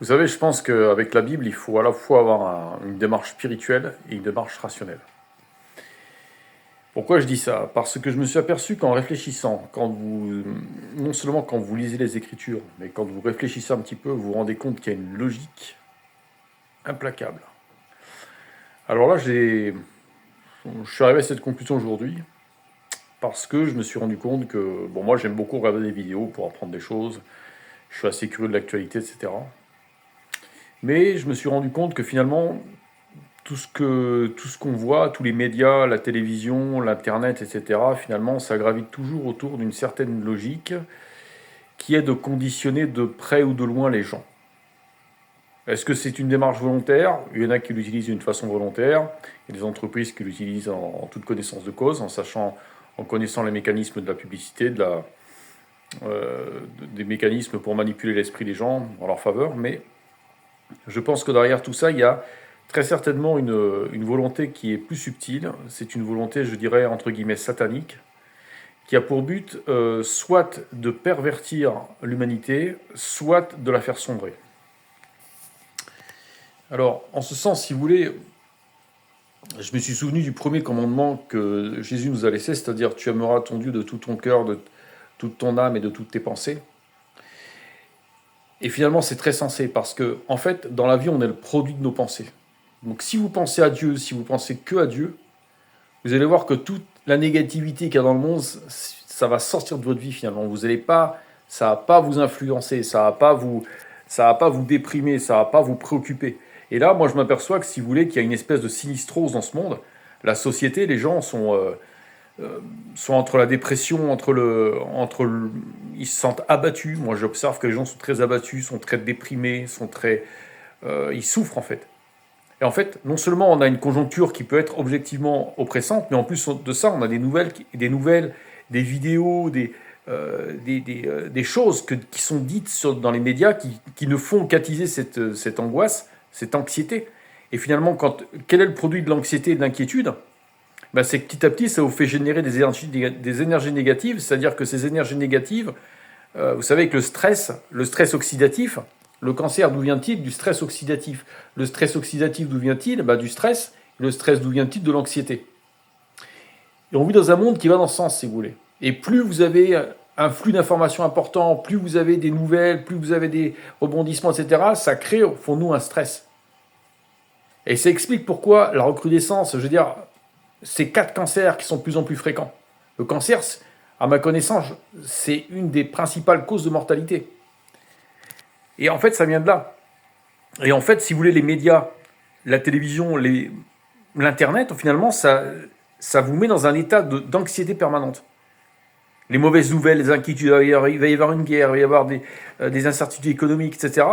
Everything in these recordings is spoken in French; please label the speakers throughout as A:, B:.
A: Vous savez, je pense qu'avec la Bible, il faut à la fois avoir une démarche spirituelle et une démarche rationnelle. Pourquoi je dis ça? Parce que je me suis aperçu qu'en réfléchissant, non seulement quand vous lisez les Écritures, mais quand vous réfléchissez un petit peu, vous vous rendez compte qu'il y a une logique implacable. Alors là, je suis arrivé à cette conclusion aujourd'hui parce que je me suis rendu compte que, bon, moi j'aime beaucoup regarder des vidéos pour apprendre des choses, je suis assez curieux de l'actualité, etc. Mais je me suis rendu compte que finalement, tout ce qu'on voit, tous les médias, la télévision, l'internet, etc., finalement, ça gravite toujours autour d'une certaine logique qui est de conditionner de près ou de loin les gens. Est-ce que c'est une démarche volontaire? Il y en a qui l'utilisent d'une façon volontaire, il y a des entreprises qui l'utilisent en toute connaissance de cause, en connaissant les mécanismes de la publicité, des mécanismes pour manipuler l'esprit des gens en leur faveur, mais je pense que derrière tout ça, il y a très certainement une volonté qui est plus subtile. C'est une volonté, je dirais, entre guillemets, satanique, qui a pour but soit de pervertir l'humanité, soit de la faire sombrer. Alors, en ce sens, si vous voulez, je me suis souvenu du premier commandement que Jésus nous a laissé, c'est-à-dire « Tu aimeras ton Dieu de tout ton cœur, de toute ton âme et de toutes tes pensées ». Et finalement, c'est très sensé, parce que, en fait, dans la vie, on est le produit de nos pensées. Donc si vous pensez à Dieu, si vous pensez que à Dieu, vous allez voir que toute la négativité qu'il y a dans le monde, ça va sortir de votre vie finalement. Vous allez pas, ça va pas vous influencer, ça va pas vous déprimer, ça va pas vous préoccuper. Et là, moi, je m'aperçois que si vous voulez, qu'il y a une espèce de sinistrose dans ce monde. La société, les gens sont entre la dépression, ils se sentent abattus. Moi, j'observe que les gens sont très abattus, sont très déprimés, ils souffrent en fait. Et en fait, non seulement on a une conjoncture qui peut être objectivement oppressante, mais en plus de ça, on a des nouvelles, des vidéos, des choses qui sont dites dans les médias qui ne font qu'attiser cette angoisse, cette anxiété. Et finalement, quel est le produit de l'anxiété et de l'inquiétude? Ben, c'est que petit à petit, ça vous fait générer des énergies négatives, c'est-à-dire que ces énergies négatives, vous savez que le stress oxydatif, le cancer, d'où vient-il? Du stress oxydatif. Le stress oxydatif, d'où vient-il? Du stress. Le stress, d'où vient-il? De l'anxiété. Et on vit dans un monde qui va dans ce sens, si vous voulez. Et plus vous avez un flux d'informations important, plus vous avez des nouvelles, plus vous avez des rebondissements, etc., ça crée, au fond de nous, un stress. Et ça explique pourquoi la recrudescence, je veux dire, ces 4 cancers qui sont de plus en plus fréquents. Le cancer, à ma connaissance, c'est une des principales causes de mortalité. Et en fait, ça vient de là. Et en fait, si vous voulez, les médias, la télévision, l'Internet, finalement, ça vous met dans un état d'anxiété permanente. Les mauvaises nouvelles, les inquiétudes, il va y avoir une guerre, il va y avoir des incertitudes économiques, etc.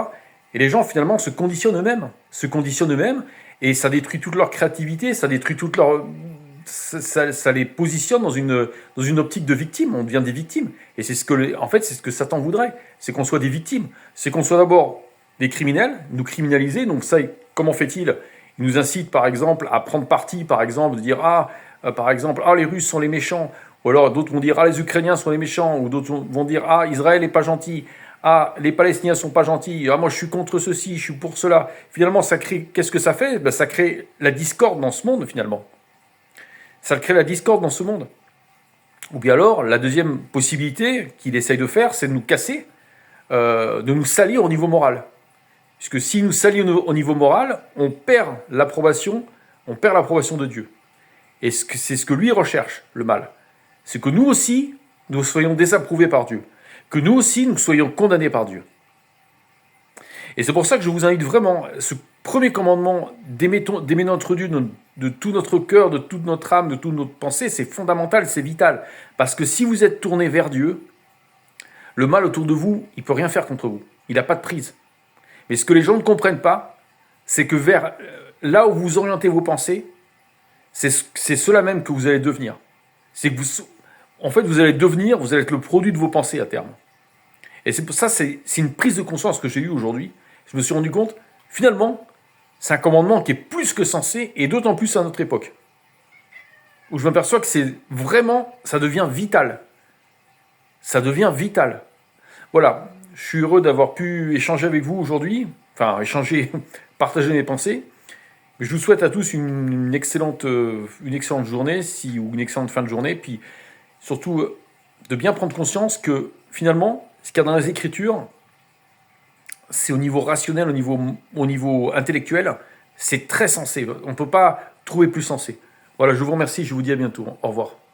A: Et les gens, finalement, se conditionnent eux-mêmes, et ça détruit toute leur créativité, ça détruit toute leur... Ça les positionne dans une optique de victime. On devient des victimes. Et c'est ce que Satan voudrait. C'est qu'on soit des victimes. C'est qu'on soit d'abord des criminels, nous criminaliser. Donc ça, comment fait-il? Il nous incite, par exemple, à prendre parti, par exemple, de dire par exemple, les Russes sont les méchants. Ou alors d'autres vont dire, les Ukrainiens sont les méchants. Ou d'autres vont dire, Israël n'est pas gentil. Les Palestiniens sont pas gentils. Moi je suis contre ceci, je suis pour cela. Finalement, qu'est-ce que ça fait? Ça crée la discorde dans ce monde, finalement. Ça crée la discorde dans ce monde. Ou bien alors, la deuxième possibilité qu'il essaye de faire, c'est de nous casser, de nous salir au niveau moral. Puisque s'il nous salit au niveau moral, on perd l'approbation de Dieu. Et c'est ce que lui recherche, le mal. C'est que nous aussi, nous soyons désapprouvés par Dieu. Que nous aussi, nous soyons condamnés par Dieu. Et c'est pour ça que je vous invite vraiment, ce premier commandement, d'aimer notre Dieu de tout notre cœur, de toute notre âme, de toute notre pensée, c'est fondamental, c'est vital. Parce que si vous êtes tourné vers Dieu, le mal autour de vous, il ne peut rien faire contre vous. Il n'a pas de prise. Mais ce que les gens ne comprennent pas, c'est que vers là où vous orientez vos pensées, c'est cela même que vous allez devenir. C'est que vous allez être le produit de vos pensées à terme. Et c'est pour ça, c'est une prise de conscience que j'ai eue aujourd'hui. Je me suis rendu compte, finalement, c'est un commandement qui est plus que sensé, et d'autant plus à notre époque, où je m'aperçois que ça devient vital. Ça devient vital. Voilà, Je suis heureux d'avoir pu échanger avec vous aujourd'hui, enfin échanger, partager mes pensées. Je vous souhaite à tous une excellente journée ou une excellente fin de journée. Puis surtout, de bien prendre conscience que finalement, ce qu'il y a dans les Écritures, c'est au niveau rationnel, au niveau intellectuel, c'est très sensé. On ne peut pas trouver plus sensé. Voilà, je vous remercie, je vous dis à bientôt. Au revoir.